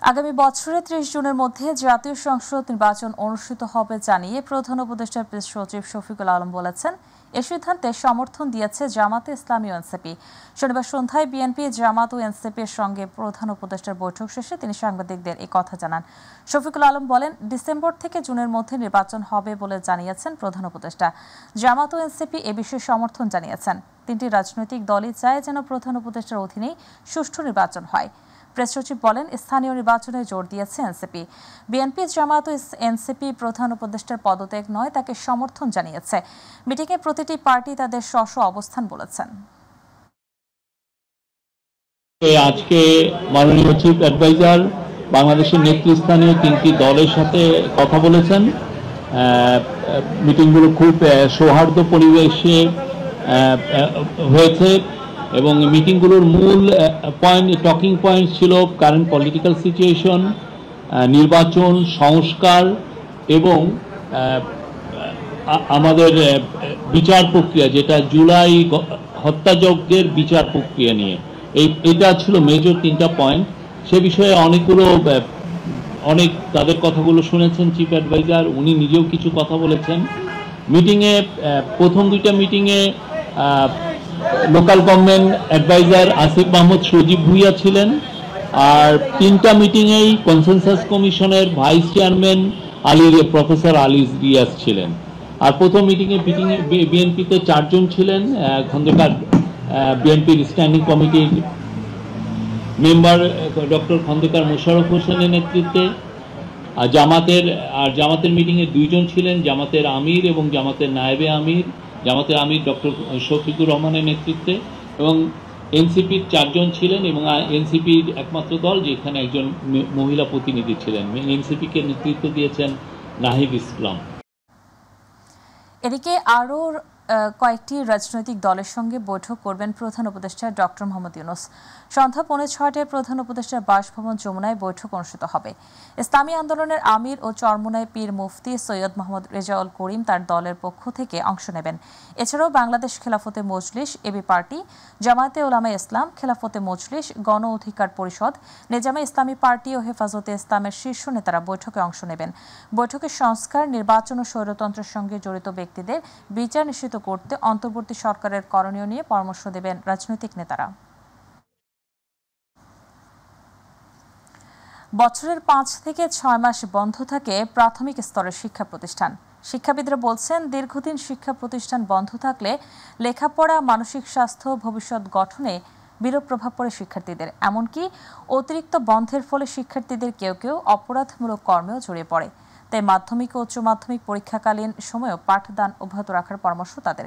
আগামী বছরের ৩০ জুনের মধ্যে জাতীয় সংসদ নির্বাচন অনুষ্ঠিত হবে জানিয়ে প্রধান উপদেষ্টা প্রেস সচিব শফিকুল আলম বলেছেন, এ সিদ্ধান্তে সমর্থন দিয়েছে জামাতে ইসলামী ও এনসিপি। শনিবার সন্ধ্যায় বিএনপি, জামাত ও এনসিপির সঙ্গে প্রধান উপদেষ্টার বৈঠক শেষে তিনি সাংবাদিকদের এই কথা জানান। শফিকুল আলম বলেন, ডিসেম্বর থেকে জুনের মধ্যে নির্বাচন হবে বলে জানিয়েছেন প্রধান উপদেষ্টা। জামাত ও এনসিপি এ বিষয়ে সমর্থন জানিয়েছেন। তিনটি রাজনৈতিক দলই চায় যেন প্রধান উপদেষ্টার অধীনেই সুষ্ঠু নির্বাচন হয়। প্রেস সচিব বলেন, স্থানীয় নির্বাচনে জোর দিয়েছে এনসিপি। বিএনপি, জামাত ও এনসিপি প্রধান উপদেষ্টার পদত্যাগ নয়, তাকে সমর্থন জানিয়েছে। মিটিংয়ে প্রতিটি পার্টি তাদের স্ব অবস্থান বলেছেন। আজকে মাননীয় চিফ অ্যাডভাইজার বাংলাদেশের নেতৃস্থানীয় তিনটি দলের সাথে কথা বলেছেন। মিটিংগুলো খুব সৌহার্দ্য পরিবেশে হয়েছে এবং মিটিংগুলোর মূল টকিং পয়েন্ট ছিল কারেন্ট পলিটিক্যাল সিচুয়েশন, নির্বাচন, সংস্কার এবং আমাদের বিচার প্রক্রিয়া, যেটা জুলাই হত্যাযজ্ঞের বিচার প্রক্রিয়া নিয়ে। এটা ছিল মেজর তিনটা পয়েন্ট। সে বিষয়ে অনেক তাদের কথাগুলো শুনেছেন চিফ অ্যাডভাইজার, উনি নিজেও কিছু কথা বলেছেন। মিটিংয়ে প্রথম দুইটা মিটিংয়ে local government adviser Asif Mahmud Sajib Bhuiyan ছিলেন, আর তিনটা মিটিংয়েই কনসেনসাস কমিশনের vice chairman professor Ali Riaz ছিলেন। আর প্রথম মিটিংয়ে বিএনপিতে 4 জন ছিলেন, খন্দকার বিএনপির স্ট্যান্ডিং কমিটির মেম্বার ডক্টর খন্দকার মোশাররফ হোসেনের নেতৃত্বে। আর জামাতের মিটিংয়ে 2 জন ছিলেন, জামাতের আমির এবং জামাতের নায়েবে আমির। জামাতের আমির ডক্টর শফিকুর রহমানের নেতৃত্বে, এবং এনসিপির 4 জন ছিলেন এবং এনসিপির একমাত্র দল যেখানে একজন মহিলা প্রতিনিধি ছিলেন। এনসিপিকে নেতৃত্ব দিয়েছেন নাহিদ ইসলাম। এদিকে আরও কয়েকটি রাজনৈতিক দলের সঙ্গে বৈঠক করবেন প্রধান উপদেষ্টা ডক্টর মোহাম্মদ ইউনূস। সন্ধ্যা 6:45 প্রধান উপদেষ্টার বাসভবন যমুনায় বৈঠক অনুষ্ঠিত হবে। ইসলামী আন্দোলনের আমির ও চরমোনাই পীর মুফতি সৈয়দ মোহাম্মদ রেজাউল করিম তার দলের পক্ষ থেকে অংশ নেবেন। এছাড়াও বাংলাদেশ খেলাফতে মজলিস, এবি পার্টি, জামায়াতে উলামায়ে ইসলাম, খেলাফতে মজলিস, গণ অধিকার পরিষদ, নেজামে ইসলামী পার্টি ও হেফাজতে ইসলামের শীর্ষ নেতারা বৈঠকে অংশ নেবেন। বৈঠকে সংস্কার, নির্বাচন ও স্বৈরতন্ত্রের সঙ্গে জড়িত ব্যক্তিদের বিচার নিশ্চিত করতে অন্তর্বর্তী সরকারের করণীয় নিয়ে পরামর্শ দেবেন রাজনৈতিক নেতারা। বছরের 5 থেকে 6 মাস বন্ধ থাকে প্রাথমিক স্তরের শিক্ষা প্রতিষ্ঠান। শিক্ষাবিদরা বলছেন, দীর্ঘদিন শিক্ষা প্রতিষ্ঠান বন্ধ থাকলে লেখাপড়া, মানসিক স্বাস্থ্য, ভবিষ্যৎ গঠনে বিরূপ প্রভাব পড়ে শিক্ষার্থীদের। এমনকি অতিরিক্ত বন্ধের ফলে শিক্ষার্থীদের কেউ কেউ অপরাধমূলক কর্মেও জড়িয়ে পড়ে। তাই মাধ্যমিক ও উচ্চ মাধ্যমিক পরীক্ষাকালীন সময়েও পাঠদান অব্যাহত রাখার পরামর্শ তাদের।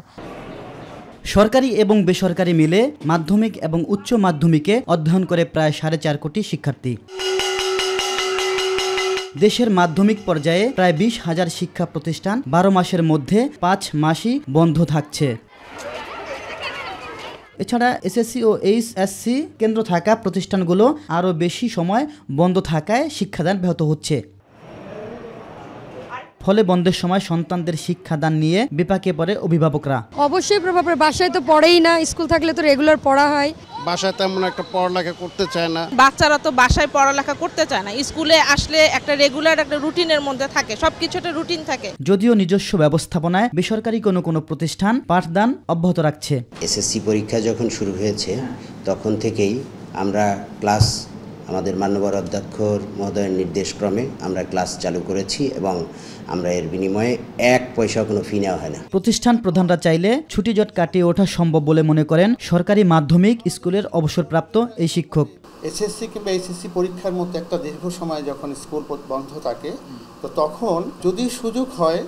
সরকারি এবং বেসরকারি মিলে মাধ্যমিক এবং উচ্চ মাধ্যমিকে অধ্যয়ন করে প্রায় 4.5 কোটি শিক্ষার্থী। দেশের মাধ্যমিক পর্যায়ে প্রায় 20,000 শিক্ষা প্রতিষ্ঠান 12 মাসের মধ্যে 5 মাসই বন্ধ থাকছে। এছাড়া এসএসসি ও এইচএসসি কেন্দ্র থাকা প্রতিষ্ঠানগুলো আরও বেশি সময় বন্ধ থাকায় শিক্ষাদান ব্যাহত হচ্ছে। ফলে বন্ধের সময় সন্তানদের শিক্ষাদান নিয়ে বিপাকে পড়ে অভিভাবকরা। অবশ্যই প্রভাব পড়ে। বাসায় তো পড়েই না, স্কুল থাকলে তো রেগুলার পড়া হয়। বাসায় তেমন একটা পড়ালেখা করতে চায় না, বাচ্চারা তো বাসায় পড়ালেখা করতে চায় না। স্কুলে আসলে একটা রেগুলার একটা রুটিনের মধ্যে থাকে, সবকিছু একটা রুটিন থাকে। যদিও নিজস্ব ব্যবস্থাপনায় বেসরকারি কোনো প্রতিষ্ঠান পাঠদান অব্যাহত রাখছে। এসএসসি পরীক্ষা যখন শুরু হয়েছে তখন থেকেই আমরা ক্লাস, আমাদের মান্যবর অধ্যক্ষ মহোদয়ের নির্দেশক্রমে আমরা ক্লাস চালু করেছি এবং আমরা এর বিনিময়ে 1 পয়সা কোনো ফি নেওয়া হয় না। প্রতিষ্ঠান প্রধানরা চাইলে ছুটি জট কাটিয়ে ওঠা সম্ভব বলে মনে করেন সরকারি মাধ্যমিক স্কুলের অবসরপ্রাপ্ত এই শিক্ষক। এসএসসি কিংবা এইচএসসি পরীক্ষার মতো একটা দীর্ঘ সময় যখন স্কুল বন্ধ থাকে, তো তখন যদি সুযোগ হয়,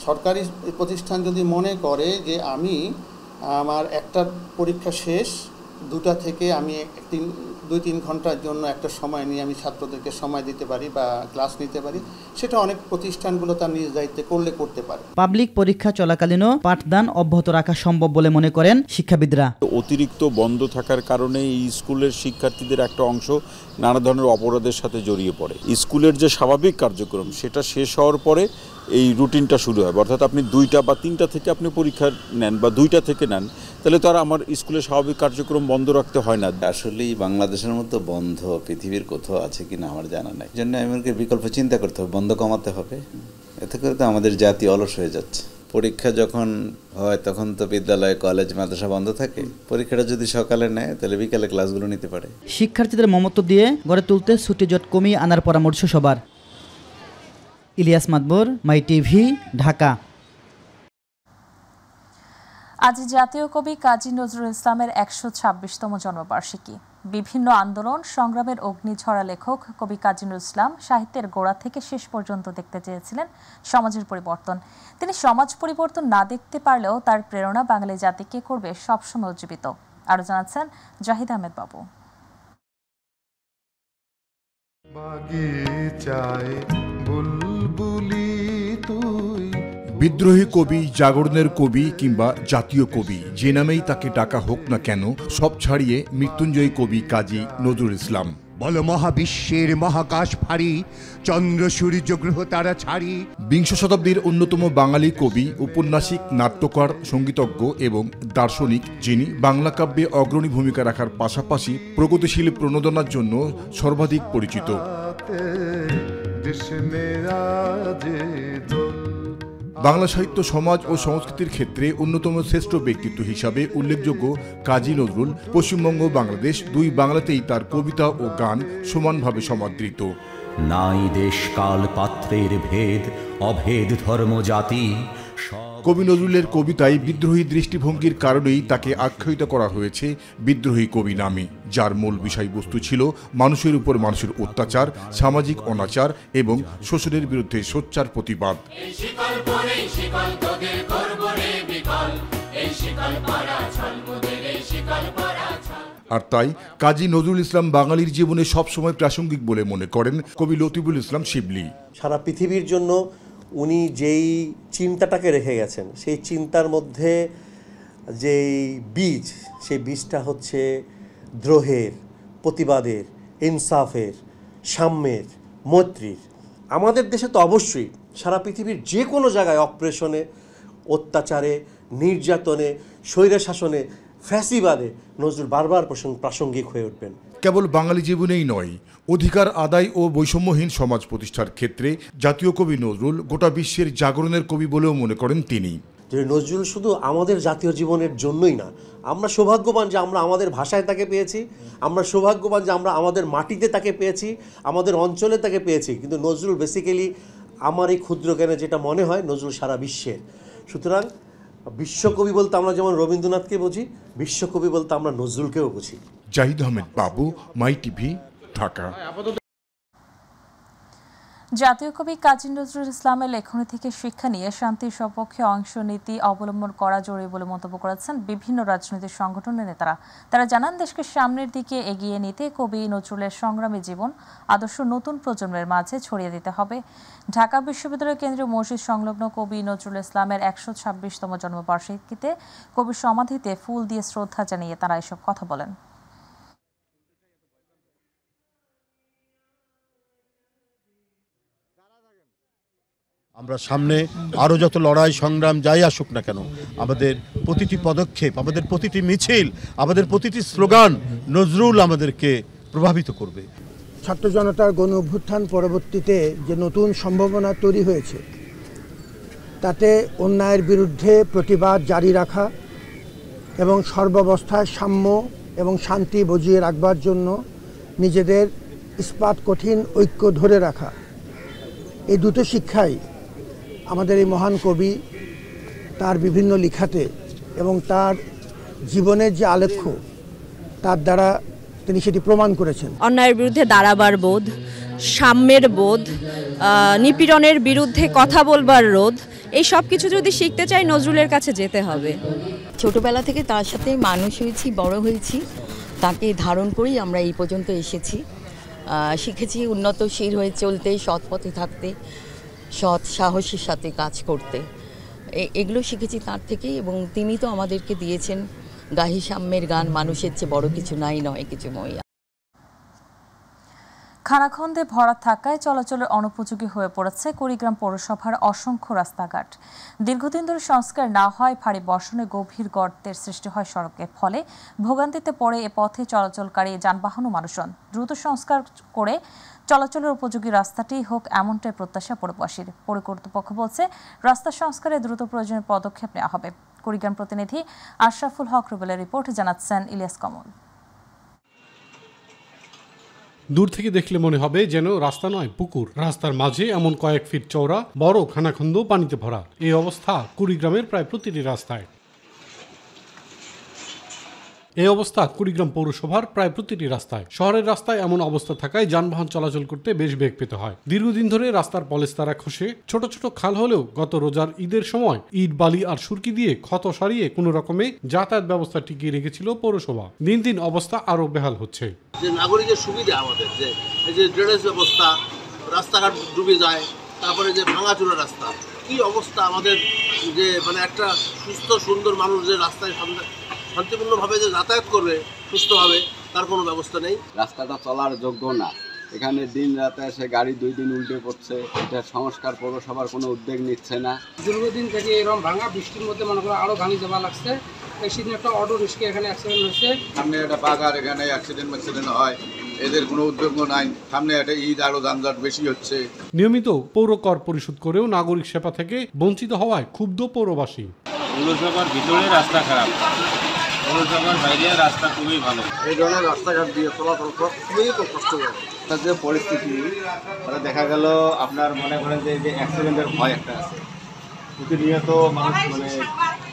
সরকারি প্রতিষ্ঠান যদি মনে করে যে আমি আমার একটা পরীক্ষা শেষ, 2টা থেকে আমি 2-3 ঘন্টার জন্য একটা সময় নিয়ে আমি ছাত্রদেরকে সময় দিতে পারি বা ক্লাস নিতে পারি, সেটা অনেক প্রতিষ্ঠানগুলো তার নিজ দায়িত্বে করতে পারে। পাবলিক পরীক্ষা চলাকালীনও পাঠদান অব্যাহত রাখা সম্ভব বলে মনে করেন শিক্ষাবিদরা। অতিরিক্ত বন্ধ থাকার কারণে এই স্কুলের শিক্ষার্থীদের একটা অংশ নানা ধরনের অপরাধের সাথে জড়িয়ে পড়ে। স্কুলের যে স্বাভাবিক কার্যক্রম সেটা শেষ হওয়ার পরে এই রুটিনটা শুরু হয়। অর্থাৎ আপনি 2টা বা 3টা থেকে আপনি পরীক্ষা নেন বা 2টা থেকে নেন, তাহলে তো আর আমার স্কুলের স্বাভাবিক কার্যক্রম বন্ধ রাখতে হয় না। আসলেই বাংলাদেশের মতো বন্ধ পৃথিবীর কোথাও আছে কিনা আমার জানা নাই, এই জন্য আমাদেরকে বিকল্প চিন্তা করতে হবে, বন্ধ কমাতে হবে। এতে করে তো আমাদের জাতি অলস হয়ে যাচ্ছে। পরীক্ষা যখন হয় তখন তো বিদ্যালয়, কলেজ, মাদ্রাসা বন্ধ থাকে। পরীক্ষাটা যদি সকালে নেয় তাহলে বিকালে ক্লাসগুলো নিতে পারে। শিক্ষার্থীদের মমত্ব দিয়ে গড়ে তুলতে ছুটি জট কমিয়ে আনার পরামর্শ সবার। ইলিয়াস মাদবর, মাই টিভি, ঢাকা। আজ জাতীয় কবি কাজী নজরুল ইসলামের ১২৬তম জন্মবার্ষিকী। বিভিন্ন আন্দোলন সংগ্রামের অগ্নিঝরা লেখক কবি কাজী নজরুল ইসলাম সাহিত্যের গোড়া থেকে শেষ পর্যন্ত দেখতে চেয়েছিলেন সমাজের পরিবর্তন। তিনি সমাজ পরিবর্তন না দেখতে পারলেও তার প্রেরণা বাঙালি জাতিকে করবে সবসময় উজ্জীবিত। আরো জানাচ্ছেন জাহিদ আহমেদ বাবু। বিদ্রোহী কবি, জাগরণের কবি কিংবা জাতীয় কবি, যে নামেই তাকে ডাকা হোক না কেন, সব ছাড়িয়ে মৃত্যুঞ্জয়ী কবি কাজী নজরুল ইসলাম। বল মহাবিশ্বের মহাকাশ ভারী, চন্দ্র সূর্য গ্রহ তারা ছাড়ি। বিংশ শতাব্দীর অন্যতম বাঙালি কবি, উপন্যাসিক, নাট্যকার, সঙ্গীতজ্ঞ এবং দার্শনিক, যিনি বাংলা কাব্যে অগ্রণী ভূমিকা রাখার পাশাপাশি প্রগতিশীল প্রণোদনার জন্য সর্বাধিক পরিচিত। বাংলা সাহিত্য, সমাজ ও সংস্কৃতির ক্ষেত্রে অন্যতম শ্রেষ্ঠ ব্যক্তিত্ব হিসাবে উল্লেখযোগ্য কাজী নজরুল পশ্চিমবঙ্গ, বাংলাদেশ দুই বাংলাতেই তার কবিতা ও গান সমানভাবে সমাদৃত। নাই দেশ কাল পাত্রের ভেদ, অভেদ ধর্ম জাতি। কবি নজরুলের কবিতায় বিদ্রোহী দৃষ্টিভঙ্গির কারণেই তাকে আখ্যায়িত করা হয়েছে বিদ্রোহী কবি নামে, যার মূল বিষয়বস্তু ছিল মানুষের উপর মানুষের অত্যাচার, সামাজিক অনাচার এবং শোষণের বিরুদ্ধে সোচ্চার প্রতিবাদ। আর তাই কাজী নজরুল ইসলাম বাঙালির জীবনে সবসময় প্রাসঙ্গিক বলে মনে করেন কবি লতিফুল ইসলাম শিবলি। সারা পৃথিবীর জন্য উনি যেই চিন্তাটাকে রেখে গেছেন, সেই চিন্তার মধ্যে যেই বীজ, সেই বীজটা হচ্ছে দ্রোহের, প্রতিবাদের, ইনসাফের, সাম্যের, মৈত্রীর। আমাদের দেশে তো অবশ্যই, সারা পৃথিবীর যে কোনো জায়গায় অপ্রেশনে, অত্যাচারে, নির্যাতনে, স্বৈরশাসনে, ফ্যাসিবাদে নজরুল বারবার প্রাসঙ্গিক হয়ে উঠবেন। কেবল বাঙালি জীবনেই নয়, অধিকার আদায় ও বৈষম্যহীন সমাজ প্রতিষ্ঠার ক্ষেত্রে জাতীয় কবি নজরুল গোটা বিশ্বের জাগরণের কবি বলেও মনে করেন তিনি। নজরুল শুধু আমাদের জাতীয় জীবনের জন্যই না, আমরা সৌভাগ্যবান যে আমরা আমাদের ভাষায় তাকে পেয়েছি, আমরা সৌভাগ্যবান যে আমরা আমাদের মাটিতে তাকে পেয়েছি, আমাদের অঞ্চলে তাকে পেয়েছি। কিন্তু নজরুল বেসিক্যালি আমার এই ক্ষুদ্র জ্ঞানে যেটা মনে হয়, নজরুল সারা বিশ্বের। সুতরাং বিশ্বকবি বলতে আমরা যেমন রবীন্দ্রনাথকে বুঝি, বিশ্বকবি বলতে আমরা নজরুলকেও বুঝি। জাহিদ আহমেদ বাবু, মাই টিভি, ঢাকা। জাতীয় কবি কাজী নজরুল ইসলামের লেখনী থেকে শিক্ষা নিয়ে শান্তির সপক্ষে অংশ নীতি অবলম্বন করা জরুরি বলে মন্তব্য করেছেন বিভিন্ন রাজনৈতিক সংগঠনের নেতারা। তারা জানান, দেশকে সামনের দিকে এগিয়ে নিতে কবি নজরুলের সংগ্রামী জীবন আদর্শ নতুন প্রজন্মের মাঝে ছড়িয়ে দিতে হবে। ঢাকা বিশ্ববিদ্যালয় কেন্দ্রীয় মসজিদ সংলগ্ন কবি নজরুল ইসলামের ১২৬তম জন্মবার্ষিকীতে কবির সমাধিতে ফুল দিয়ে শ্রদ্ধা জানিয়ে তারা এসব কথা বলেন। আমরা সামনে আরও যত লড়াই সংগ্রাম যাই আসুক না কেন, আমাদের প্রতিটি পদক্ষেপ, আমাদের প্রতিটি মিছিল, আমাদের প্রতিটি স্লোগান নজরুল আমাদেরকে প্রভাবিত করবে। ছাত্র জনতার গণ অভ্যুত্থান পরবর্তীতে যে নতুন সম্ভাবনা তৈরি হয়েছে, তাতে অন্যায়ের বিরুদ্ধে প্রতিবাদ জারি রাখা এবং সর্বাবস্থায় সাম্য এবং শান্তি বজিয়ে রাখবার জন্য নিজেদের ইস্পাত কঠিন ঐক্য ধরে রাখা, এই দুটো শিক্ষাই আমাদের এই মহান কবি তার বিভিন্ন লেখাতে এবং তার জীবনের যে আলেখ্য, তার দ্বারা তিনি সেটি প্রমাণ করেছেন। অন্যায়ের বিরুদ্ধে দাঁড়াবার বোধ, সাম্যের বোধ, নিপীড়নের বিরুদ্ধে কথা বলবার রোধ, এই সব কিছু যদি শিখতে চাই নজরুলের কাছে যেতে হবে। ছোটবেলা থেকে তার সাথে মানুষ হয়েছি, বড় হয়েছি, তাকে ধারণ করেই আমরা এই পর্যন্ত এসেছি। শিখেছি উন্নতশীল হয়ে চলতে, সৎ পথে থাকতে, সৎ সাহসের সাথে কাজ করতে, এগুলো শিখেছি তার থেকেই। এবং তিনি তো আমাদেরকে দিয়েছেন গাহি সাম্যের গান, মানুষের চেয়ে বড় কিছু নাই, নয় কিছু মই। খানাখন্দে ভরা থাকায় চলাচলের অনুপযোগী হয়ে পড়েছে কুড়িগ্রাম পৌরসভার অসংখ্য রাস্তাঘাট। দীর্ঘদিন ধরে সংস্কার না হয় ভারী বর্ষণে গভীর গর্তের সৃষ্টি হয় সড়কে, ফলে ভোগান্তিতে পড়ে এ পথে চলাচলকারী যানবাহন ও মানুষজন। দ্রুত সংস্কার করে চলাচলের উপযোগী রাস্তাটি হোক, এমনটাই প্রত্যাশা পৌরবাসীর। পৌর কর্তৃপক্ষ বলছে, রাস্তা সংস্কারে দ্রুত প্রয়োজনীয় পদক্ষেপ নেওয়া হবে। কুড়িগ্রাম প্রতিনিধি আশরাফুল হক রুবেলের রিপোর্ট, জানাচ্ছেন ইলিয়াস কমল। দূর থেকে দেখলে মনে হবে যেন রাস্তা নয় পুকুর। রাস্তার মাঝে এমন কয়েক ফিট চওড়া বড় খানাখন্দ পানিতে ভরা। এই অবস্থা কুড়িগ্রামের প্রায় প্রতিটি রাস্তায়। এই অবস্থা কুড়িগ্রাম পৌরসভার প্রায় প্রতিটি রাস্তায়। শহরের রাস্তায় এমন অবস্থা থাকায় যানবাহন চলাচল করতে বেশ বেগ পেতে হয়। দীর্ঘদিন ধরে রাস্তার পলেস্তারা খসে ছোট ছোট খাল হলেও গত রোজার ঈদের সময় ইট, বালি আর সুরকি দিয়ে ক্ষত সারিয়ে কোনো রকমে যাতায়াত ব্যবস্থা টিকিয়ে রেখেছিল পৌরসভা। দিন দিন অবস্থা আরো বেহাল হচ্ছে। যে নাগরিকের সুবিধা আমাদের যে এই যে ড্রেনেজ ব্যবস্থা, রাস্তাঘাট ডুবে যায়, তারপরে যে ভাঙাচোরা রাস্তা, কি অবস্থা আমাদের, যে মানে একটা সুস্থ সুন্দর মানুষ যে রাস্তায় শান্তিপূর্ণভাবে যে যাতায়াত করবে সুস্থভাবে, তার কোনো ব্যবস্থা নেই। রাস্তাটা চলার যোগ্য না। এখানে দিন রাতে এসে গাড়ি 2 দিন উল্টে পড়ছে। এটা সংস্কার পৌরসভার কোনো উদ্যোগ নিচ্ছে না। দীর্ঘদিন থেকে এরকম ভাঙা, বৃষ্টির মধ্যে মনে করো আরও ভাঙি যাওয়া লাগছে। সেদিন একটা অটো রিক্সা এখানে অ্যাক্সিডেন্ট হয়েছে। সামনে একটা পাকার, এখানে অ্যাক্সিডেন্ট হয়, এদের কোনো উদ্যোগ নাই। সামনে একটা ঈদ, আরও যানজট বেশি হচ্ছে। নিয়মিত পৌর কর পরিশোধ করেও নাগরিক সেবা থেকে বঞ্চিত হওয়ায় ক্ষুব্ধ পৌরবাসী। পৌরসভার ভিতরে রাস্তা খারাপ, পৌরসভার বাইরে রাস্তা খুবই ভালো। এই ধরনের রাস্তাঘাট দিয়ে চলাচল খুবই কষ্টকর। যে পরিস্থিতি দেখা গেল, আপনার মনে করেন যে অ্যাক্সিডেন্টের ভয় একটা আছে, প্রতিনিয়ত মানুষ মানে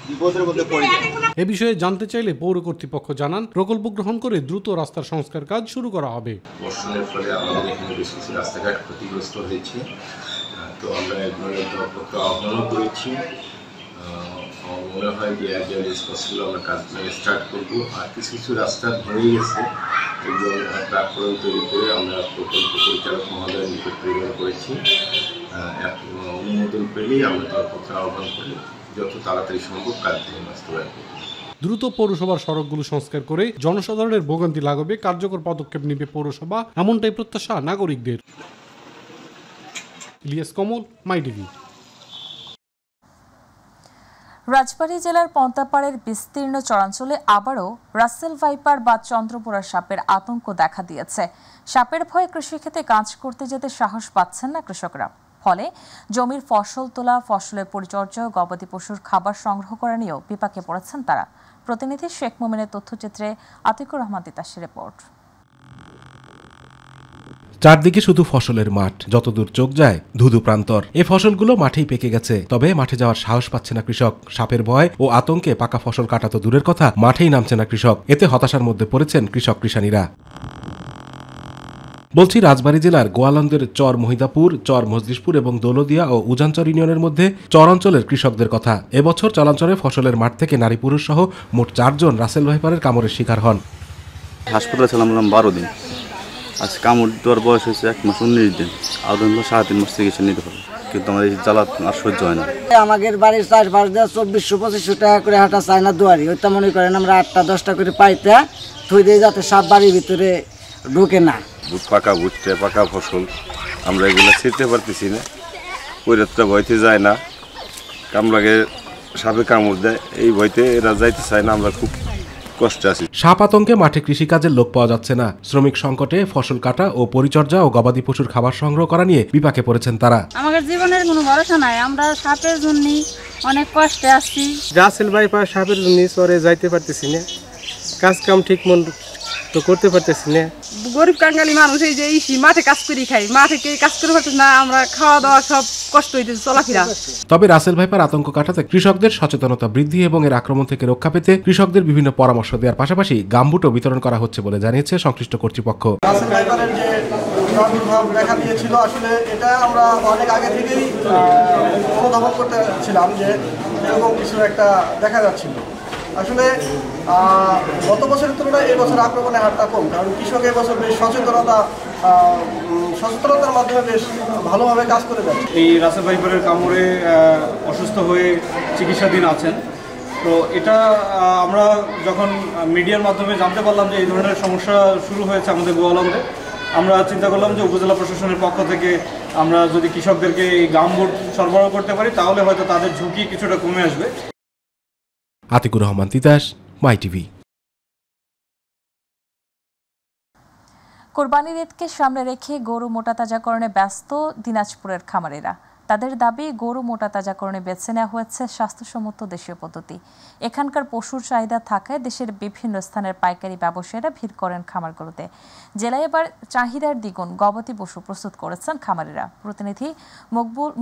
বিপদের মধ্যে পড়ে যায়। এ বিষয়ে জানতে চাইলে পৌর কর্তৃপক্ষ জানান, প্রকল্প গ্রহণ করে দ্রুত রাস্তার সংস্কার কাজ শুরু করা হবে। বর্ষণের ফলে আমাদের এখানে বেশ কিছু রাস্তাঘাট ক্ষতিগ্রস্ত হয়েছে, তো আমরা এগুলোর দরপত্র আহ্বানও করেছি। মনে হয় যে অ্যাজ আর্লি অ্যাজ পসিবল আমরা কাজ স্টার্ট করবো। আর কিছু কিছু রাস্তা ভরেই গেছে, এগুলো প্ল্যাটফর্ম তৈরি করে আমরা প্রকল্প পরিচালক মহোদয়ের নিকট প্রেরণ করেছি। অনুমোদন পেলেই আমরা দরপত্র আহ্বান করে যত তাড়াতাড়ি সম্ভব কাজগুলো বাস্তবায়ন করব। দ্রুত পৌরসভার সড়কগুলো সংস্কার করে জনসাধারণের ভোগান্তি লাঘবে কার্যকর পদক্ষেপ নেবে পৌরসভা, এমনটাই প্রত্যাশা নাগরিকদের। ইলিয়াস কমল, মাই টিভি। রাজবাড়ী জেলার পন্তাপাড়ের বিস্তীর্ণ চরাঞ্চলে আবারও রাসেল ভাইপার বা চন্দ্রপুরা সাপের আতঙ্ক দেখা দিয়েছে। সাপের ভয়ে কৃষিক্ষেত্রে কাজ করতে যেতে সাহস পাচ্ছেন না কৃষকরা। ফলে জমির ফসল তোলা, ফসলের পরিচর্যা, গবাদি পশুর খাবার সংগ্রহ করা নিয়েও বিপাকে পড়েছেন তারা। প্রতিনিধি শেখ মোমিনের তথ্যচিত্রে আতিকুর রহমান তিতাসের রিপোর্ট। চারদিকে শুধু ফসলের মাঠ, যতদূর চোখ যায় ধুধু প্রান্তর। এই ফসলগুলো মাঠেই পেকে গেছে, তবে মাঠে যাওয়ার সাহস পাচ্ছে না কৃষক। সাপের ভয় ও আতঙ্কে পাকা ফসল কাটা তো দূরের কথা, মাঠেই নামছে না কৃষক। এতে হতাশার মধ্যে পড়েছেন কৃষক কৃষানীরা। বলছি, রাজবাড়ী জেলার গোয়ালন্দের চর মহিদাপুর, চর মজলিশপুর এবং দৌলদিয়া ও উজানচর ইউনিয়নের মধ্যে চরাঞ্চলের কৃষকদের কথা। এবছর চরাঞ্চলে ফসলের মাঠ থেকে নারী পুরুষ সহ মোট 4 জন রাসেল ভাইপারের কামড়ের শিকার হন। হাসপাতালে ছিলাম 12 দিন। আজ কামড় দেওয়ার বয়স হয়েছে 1 মাস 19 দিন। আর 3.5 মাস চিকিৎসা নিতে হবে, কিন্তু আমার এই জ্বালা আর সহ্য হয় না। আমাদের বাড়ির চাষবাস দেওয়া 2400-2500 টাকা করে হাঁটা চায় না দুয়ারি। ওইটা মনে করেন আমরা 8টা-10টা করে পাইতে থই দিয়ে, যাতে সাপ বাড়ির ভিতরে ঢোকে না। পাকা ভুট্টা, পাকা ফসল আমরা এগুলো ছিঁড়তে পারতেছি না। পরিরত্তা ভয়তে যায় না, কামড়াকে সাপে কামড় দেয়, এই ভয়তে এরা যাইতে চায় না। আমরা খুব কষ্টে আছি। সাপ আতঙ্কে মাঠে কৃষিকাজের লোক পাওয়া যাচ্ছে না। শ্রমিক সংকটে ফসল কাটা ও পরিচর্যা ও গবাদি পশুর খাবার সংগ্রহ করা নিয়ে বিপাকে পড়েছেন তারা। আমাদের জীবনের কোনো ভরসা নাই, আমরা সাপের জন্য অনেক কষ্টে আছি। রাসেল ভাইপার সাপের জন্য চরে যাইতে পারতেছি না, কাজ কাম ঠিক মন তো করতে পারতেছি না। গরিব কাঙ্গালি মানুষ, এই যে মাঠে কাজ করি খাই, মাঠে কে কাজ করে পারতেছি না, আমরা খাওয়া দাওয়া সব কষ্ট হইতেছে, চলাফেরা। তবে রাসেল ভাইপার আতঙ্ক কাটাতে কৃষকদের সচেতনতা বৃদ্ধি এবং এর আক্রমণ থেকে রক্ষা পেতে কৃষকদের বিভিন্ন পরামর্শ দেওয়ার পাশাপাশি গামবুটও বিতরণ করা হচ্ছে বলে জানিয়েছে সংশ্লিষ্ট কর্তৃপক্ষ। রাসেল ভাইপারের যে প্রাদুর্ভাব দেখা দিয়েছিল, আসলে এটা আমরা অনেক আগে থেকেই অনুধাবন করতেছিলাম যে এরকম কিছু একটা দেখা যাচ্ছিল। আসলে গত বছরের তুলনায় এবছর আক্রমণের হারটা কম, কারণ কৃষক এবছর বেশ সচেতনতার মাধ্যমে বেশ ভালোভাবে কাজ করে যাচ্ছে। এই রাসেল ভাইপারের কামড়ে অসুস্থ হয়ে চিকিৎসাধীন আছেন। তো এটা আমরা যখন মিডিয়ার মাধ্যমে জানতে পারলাম যে এই ধরনের সমস্যা শুরু হয়েছে আমাদের গোয়ালন্দে, আমরা চিন্তা করলাম যে উপজেলা প্রশাসনের পক্ষ থেকে আমরা যদি কৃষকদেরকে এই গামবুট সরবরাহ করতে পারি তাহলে হয়তো তাদের ঝুঁকি কিছুটা কমে আসবে। আতিকুর রহমান তিতাস, মাই টিভি। কোরবানির ঈদকে সামনে রেখে গরু মোটাতাজাকরণে ব্যস্ত দিনাজপুরের খামারিরা। তাদের দাবি, গরু মোটাতাজাকরণে বেছে নেওয়া হয়েছে স্বাস্থ্যসম্মত দেশীয় পদ্ধতি। এখানকার পশুর চাহিদা থাকায় দেশের বিভিন্ন স্থানের পাইকারি ব্যবসায়ীরা ভিড় করেন খামারগুলোতে। জেলায় এবার চাহিদার দ্বিগুণ গবাদি পশু প্রস্তুত করেছেন খামারিরা। প্রতিনিধি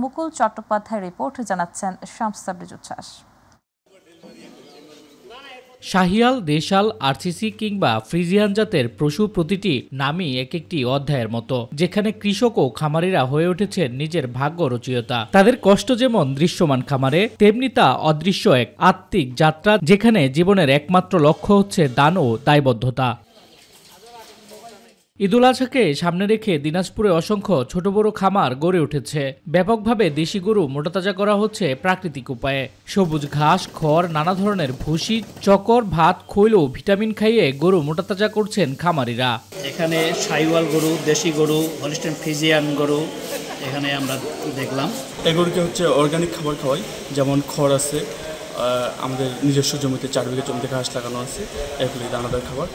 মুকুল চট্টোপাধ্যায়ের রিপোর্ট, জানাচ্ছেন শামস সাবরিজ উচ্ছ্বাস। শাহিয়াল, দেশাল, আরসিসি কিংবা ফ্রিজিয়ান জাতের পশু প্রতিটি নামই এক একটি অধ্যায়ের মতো, যেখানে কৃষক ও খামারিরা হয়ে উঠেছেন নিজের ভাগ্য রচয়িতা। তাদের কষ্ট যেমন দৃশ্যমান খামারে, তেমনি তা অদৃশ্য এক আত্মিক যাত্রা, যেখানে জীবনের একমাত্র লক্ষ্য হচ্ছে দান ও দায়বদ্ধতা। ঈদুল আজহাকে সামনে রেখে দিনাজপুরে অসংখ্য ছোট বড় খামার গড়ে উঠেছে। ব্যাপকভাবে দেশি গরু মোটাতাজা করা হচ্ছে প্রাকৃতিক উপায়ে। সবুজ ঘাস, খড়, নানা ধরনের ভুসি, চকর, ভাত, খৈল ও ভিটামিন খাইয়ে গরু মোটাতাজা করছেন খামারিরা। এখানে শাহিওয়াল গরু, দেশি গরু, হলিস্টিয়ান ফ্রিজিয়ান গরু এখানে আমরা দেখলাম। এই গরুকে হচ্ছে অর্গানিক খাবার খাওয়াই, যেমন খড় আছে, আমাদের নিজস্ব জমিতে 4 বিঘা জমিতে ঘাস লাগানো আছে, এগুলি দানাদার খাবার।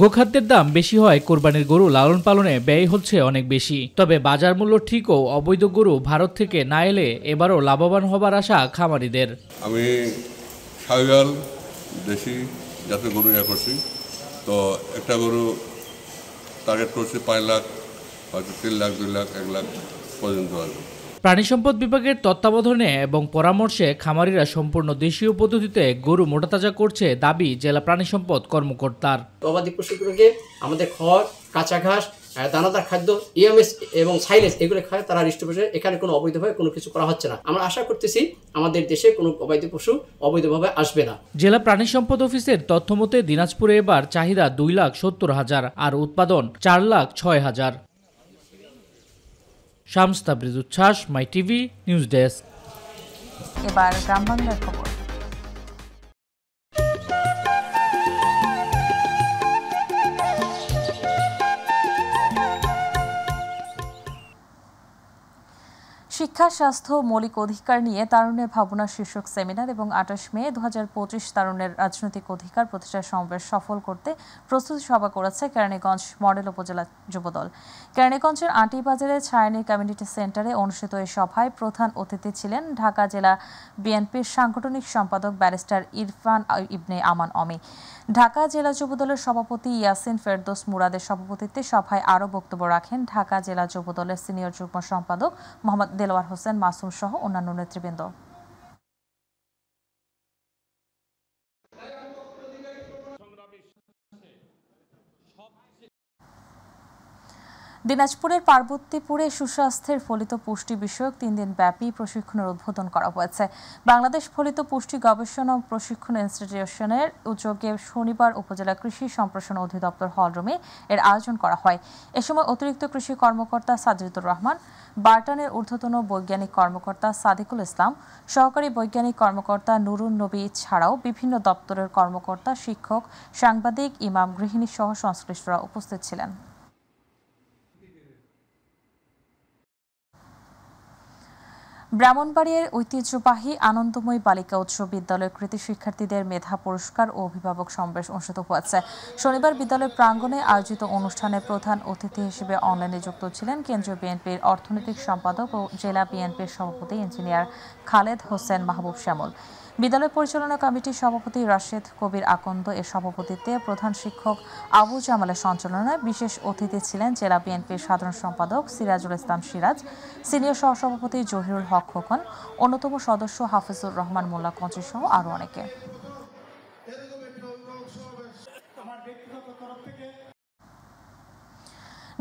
গোখাদ্যের দাম বেশি হয়, কোরবানির গরু লালন পালনে ব্যয় হচ্ছে অনেক বেশি। তবে বাজার মূল্য ঠিক ও অবৈধ গরু ভারত থেকে না এলে এবারও লাভবান হবার আশা খামারিদের। আমি শাহিওয়াল দেশি জাতের গরু করছি, তো একটা গরু টার্গেট করছি 5 লাখ, হয়তো 3 লাখ, 2 লাখ, 1 লাখ পর্যন্ত আসবে। প্রাণী সম্পদ বিভাগের তত্ত্বাবধানে এবং পরামর্শে খামারিরা সম্পূর্ণ দেশীয় পদ্ধতিতে গরু মোটাতাজা করছে দাবি জেলা প্রাণী সম্পদ কর্মকর্তার। গবাদি পশুগুলোকে আমাদের খড়, কাঁচা ঘাস, দানাদার খাদ্য, ইএমএস এবং সাইলেজ এগুলো খায় তারা হৃষ্টপুষ্টে। এখানে কোনো অবৈধভাবে কোনো কিছু করা হচ্ছে না। আমরা আশা করতেছি আমাদের দেশে কোনো গবাদি পশু অবৈধভাবে আসবে না। জেলা প্রাণী সম্পদ অফিসের তথ্য মতে দিনাজপুরে এবার চাহিদা 2,70,000 আর উৎপাদন 4,06,000। শামস তাবরিজ উচ্ছ্বাস, মাই টিভি নিউজ ডেস্ক। এবার গ্রাম বাংলার খবর। শিক্ষা, স্বাস্থ্য, মৌলিক অধিকার নিয়ে তারুণ্যের ভাবনা শীর্ষক সেমিনার এবং 28 মে 2025 তারুণ্যের রাজনৈতিক অধিকার প্রতিষ্ঠার সমাবেশ সফল করতে প্রস্তুতি সভা করেছে কেরানীগঞ্জ মডেল উপজেলা যুবদল। কেরানীগঞ্জের আঁটিবাজারে ছায়ানী কমিউনিটি সেন্টারে অনুষ্ঠিত এই সভায় প্রধান অতিথি ছিলেন ঢাকা জেলা বিএনপির সাংগঠনিক সম্পাদক ব্যারিস্টার ইরফান ইবনে আমান অমি। ঢাকা জেলা যুবদলের সভাপতি ইয়াসিন ফেরদৌস মুরাদের সভাপতিত্বে সভায় আরও বক্তব্য রাখেন ঢাকা জেলা যুবদলের সিনিয়র যুগ্ম সম্পাদক মোহাম্মদ দেলোয়ার হোসেন মাসুম সহ অন্যান্য নেতৃবৃন্দ। দিনাজপুরের পার্বতীপুরে সুস্বাস্থ্যের ফলিত পুষ্টি বিষয়ক 3 দিন ব্যাপী প্রশিক্ষণের উদ্বোধন করা হয়েছে। বাংলাদেশ ফলিত পুষ্টি গবেষণা ও প্রশিক্ষণ ইনস্টিটিউশনের উদ্যোগে শনিবার উপজেলা কৃষি সম্প্রসারণ অধিদপ্তর হলরুমে এর আয়োজন করা হয়। এ সময় অতিরিক্ত কৃষি কর্মকর্তা সাজিদুর রহমান, বার্টানের ঊর্ধ্বতন বৈজ্ঞানিক কর্মকর্তা সাদিকুল ইসলাম, সহকারী বৈজ্ঞানিক কর্মকর্তা নুরুন নবী ছাড়াও বিভিন্ন দপ্তরের কর্মকর্তা, শিক্ষক, সাংবাদিক, ইমাম, গৃহিণী সহ সংশ্লিষ্টরা উপস্থিত ছিলেন। ব্রাহ্মণবাড়িয়ার ঐতিহ্যবাহী আনন্দময়ী বালিকা উচ্চ বিদ্যালয়ের কৃতি শিক্ষার্থীদের মেধা পুরস্কার ও অভিভাবক সমাবেশ অনুষ্ঠিত হয়েছে। শনিবার বিদ্যালয় প্রাঙ্গণে আয়োজিত অনুষ্ঠানে প্রধান অতিথি হিসেবে অনলাইনে যুক্ত ছিলেন কেন্দ্রীয় বিএনপির অর্থনৈতিক সম্পাদক ও জেলা বিএনপির সভাপতি ইঞ্জিনিয়ার খালেদ হোসেন মাহবুব শ্যামল। বিদ্যালয় পরিচালনা কমিটির সভাপতি রাশেদ কবির আকন্দ এর সভাপতিত্বে, প্রধান শিক্ষক আবু জামালের সঞ্চালনায় বিশেষ অতিথি ছিলেন জেলা বিএনপির সাধারণ সম্পাদক সিরাজুল ইসলাম সিরাজ, সিনিয়র সহসভাপতি জহিরুল হক খোকন, অন্যতম সদস্য হাফিজুর রহমান মোল্লা কঞ্চি সহ আরও অনেকে।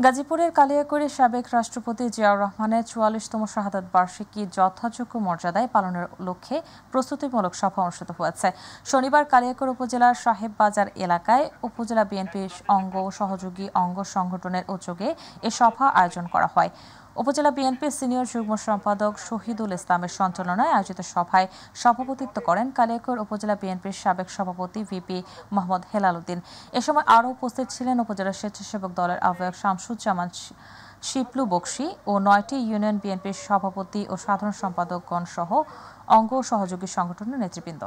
গাজীপুরের কালিয়াকৈরে সাবেক রাষ্ট্রপতি জিয়াউর রহমানের 44তম শাহাদাত বার্ষিকী যথাযোগ্য মর্যাদায় পালনের লক্ষ্যে প্রস্তুতিমূলক সভা অনুষ্ঠিত হয়েছে। শনিবার কালিয়াকৈর উপজেলার সাহেব বাজার এলাকায় উপজেলা বিএনপির অঙ্গ সহযোগী অঙ্গ সংগঠনের উদ্যোগে এ সভা আয়োজন করা হয়। উপজেলা বিএনপির সিনিয়র যুগ্ম সম্পাদক শহীদুল ইসলামের সঞ্চালনায় আয়োজিত সভায় সভাপতিত্ব করেন কালিয়াকৈর উপজেলা বিএনপির সাবেক সভাপতি ভিপি মোহাম্মদ হেলাল উদ্দিন। এ সময় আরও উপস্থিত ছিলেন উপজেলা স্বেচ্ছাসেবক দলের আহ্বায়ক শামসুজ্জামান শিপলু বক্সি ও ৯টি ইউনিয়ন বিএনপির সভাপতি ও সাধারণ সম্পাদকগণ সহ অঙ্গ সহযোগী সংগঠনের নেতৃবৃন্দ।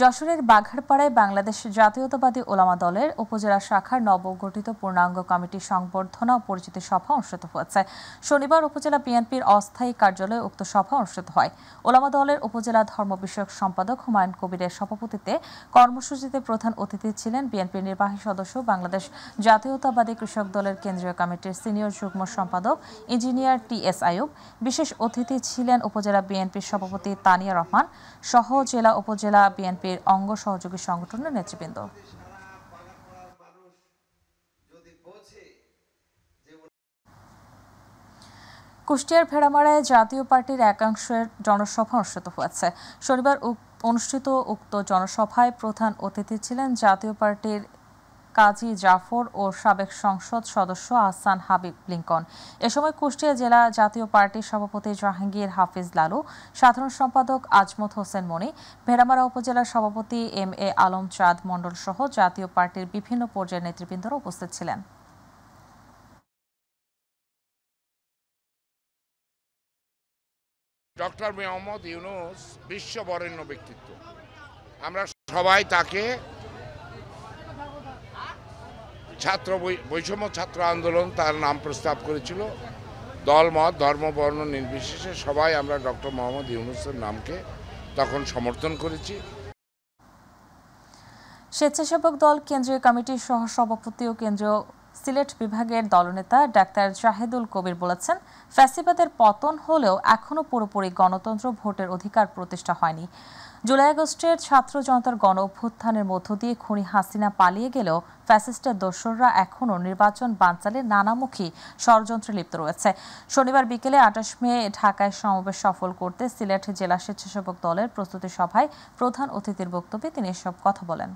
যশোরের বাঘারপাড়ায় বাংলাদেশ জাতীয়তাবাদী ওলামা দলের উপজেলা শাখার নবগঠিত পূর্ণাঙ্গ কমিটি সংবর্ধনা ও পরিচিতি সভা অনুষ্ঠিত হয়েছে। শনিবার উপজেলা বিএনপির অস্থায়ী কার্যালয়ে উক্ত সভা অনুষ্ঠিত হয়। ওলামা দলের উপজেলা ধর্ম বিষয়ক সম্পাদক হুমায়ুন কবিরের সভাপতিত্বে কর্মসূচিতে প্রধান অতিথি ছিলেন বিএনপির নির্বাহী সদস্য বাংলাদেশ জাতীয়তাবাদী কৃষক দলের কেন্দ্রীয় কমিটির সিনিয়র যুগ্ম সম্পাদক ইঞ্জিনিয়ার টি.এস. আইয়ুব। বিশেষ অতিথি ছিলেন উপজেলা বিএনপির সভাপতি তানিয়া রহমান সহ জেলা উপজেলা বিএনপি অঙ্গ সহযোগী সংগঠনের নেতৃবৃন্দ। কুষ্টিয়ার ভেড়ামারায় জাতীয় পার্টির একাংশের জনসভা অনুষ্ঠিত হয়েছে। শনিবার অনুষ্ঠিত উক্ত জনসভায় প্রধান অতিথি ছিলেন জাতীয় পার্টির কাজী জাফর ও সাবেক সংসদ সদস্য আহসান হাবিব লিঙ্কন। এ সময় কুষ্টিয়া জেলা জাতীয় পার্টির সভাপতি জাহাঙ্গীর হাফিজ লালু, সাধারণ সম্পাদক আজমত হোসেন মনি, ভেড়ামারা উপজেলার সভাপতি এম.এ. আলম চাঁদ মণ্ডল সহ জাতীয় পার্টির বিভিন্ন পর্যায়ের নেতৃবৃন্দরা উপস্থিত ছিলেন। ডক্টর মোহাম্মদ ইউনূস বিশ্ববরেণ্য ব্যক্তিত্ব। আমরা সবাই তাকে বৈষম্য ছাত্র আন্দোলন তার নাম প্রস্তাব করেছিল। দলমত ধর্ম বর্ণ নির্বিশেষে সবাই আমরা ডক্টর মোহাম্মদ ইউনূসের নামকে তখন সমর্থন করেছি। স্বেচ্ছাসেবক দল কেন্দ্রীয় কমিটির সহ সভাপতি ও কেন্দ্রীয় সিলেট বিভাগের দলনেতা ডাক্তার জাহেদুল কবির বলেছেন, ফ্যাসিবাদের পতন হলেও এখনও পুরোপুরি গণতন্ত্র ভোটের অধিকার প্রতিষ্ঠা হয়নি। জুলাই আগস্টের ছাত্র জনতার গণ অভ্যুত্থানের মধ্য দিয়ে খুনি হাসিনা পালিয়ে গেলেও ফ্যাসিস্টের দোসররা এখনও নির্বাচন বানচালে নানামুখী ষড়যন্ত্রে লিপ্ত রয়েছে। শনিবার বিকেলে ২৮ মে ঢাকায় সমাবেশ সফল করতে সিলেট জেলা স্বেচ্ছাসেবক দলের প্রস্তুতি সভায় প্রধান অতিথির বক্তব্যে তিনি এসব কথা বলেন।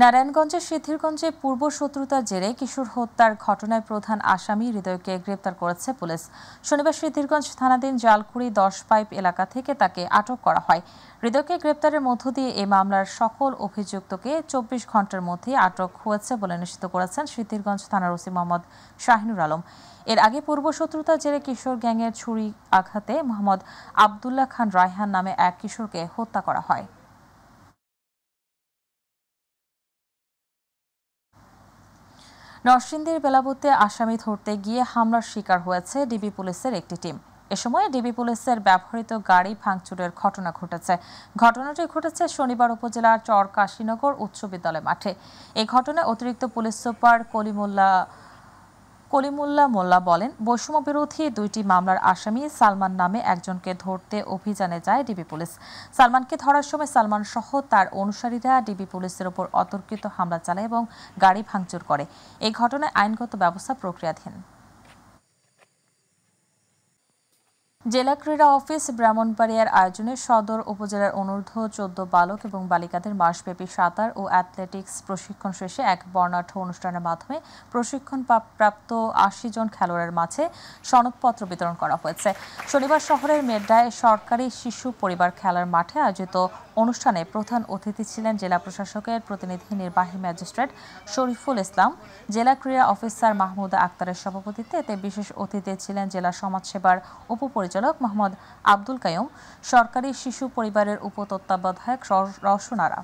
নারায়ণগঞ্জের সিদ্ধিরগঞ্জে পূর্ব শত্রুতার জেরে কিশোর হত্যার ঘটনায় প্রধান আসামি হৃদয়কে গ্রেপ্তার করেছে পুলিশ। শনিবার সিদ্ধিরগঞ্জ থানাধীন জালকুড়ি ১০ পাইপ এলাকা থেকে তাকে আটক করা হয়। হৃদয়কে গ্রেপ্তারের মধ্য দিয়ে এই মামলার সকল অভিযুক্তকে ২৪ ঘণ্টার মধ্যে আটক হয়েছে বলে নিশ্চিত করেছেন সিদ্ধিরগঞ্জ থানার ওসি মোহাম্মদ শাহিনুর আলম। এর আগে পূর্ব শত্রুতার জেরে কিশোর গ্যাংয়ের ছুরি আঘাতে মোহাম্মদ আবদুল্লাহ খান রায়হান নামে এক কিশোরকে হত্যা করা হয়। নরসিংদীর বেলাবুতে আসামি ধরতে গিয়ে হামলার শিকার হয়েছে ডিবি পুলিশের একটি টিম। এ সময় ডিবি পুলিশের ব্যবহৃত গাড়ি ভাঙচুরের ঘটনা ঘটেছে। ঘটনাটি ঘটেছে শনিবার উপজেলার চরকাশীনগর উচ্চ বিদ্যালয় মাঠে। এই ঘটনায় অতিরিক্ত পুলিশ সুপার কলিমুল্লাহ মোল্লা বলেন, বৈষম্য বিরোধী ২টি মামলার আসামি সালমান নামে একজনকে ধরতে অভিযানে যায় ডিবি পুলিশ। সালমানকে ধরার সময় সালমান সহ তার অনুসারীরা ডিবি পুলিশের উপর অতর্কিত হামলা চালায় এবং গাড়ি ভাঙচুর করে। এই ঘটনায় আইনগত ব্যবস্থা প্রক্রিয়াধীন। জেলা ক্রীড়া অফিস ব্রাহ্মণবাড়িয়ার আয়োজনে সদর উপজেলার অনূর্ধ্ব ১৪ বালক এবং বালিকাদের মাসব্যাপী সাঁতার ও অ্যাথলেটিক্স প্রশিক্ষণ শেষে এক বর্ণাঢ্য অনুষ্ঠানের মাধ্যমে প্রশিক্ষণ প্রাপ্ত ৮০ জন খেলোয়াড়ের মাঝে সনদপত্র বিতরণ করা হয়েছে। শনিবার শহরের মেড্ডায় সরকারি শিশু পরিবার খেলার মাঠে আয়োজিত অনুষ্ঠানে প্রধান অতিথি ছিলেন জেলা প্রশাসকের প্রতিনিধি নির্বাহী ম্যাজিস্ট্রেট শরীফুল ইসলাম। জেলা ক্রীড়া অফিসার মাহমুদা আক্তারের সভাপতিত্বে এতে বিশেষ অতিথি ছিলেন জেলা সমাজসেবার উপপরিচালক মোহাম্মদ আব্দুল কাইয়ুম, সরকারি শিশু পরিবারের উপতত্ত্বাবধায়ক রওশন আরা।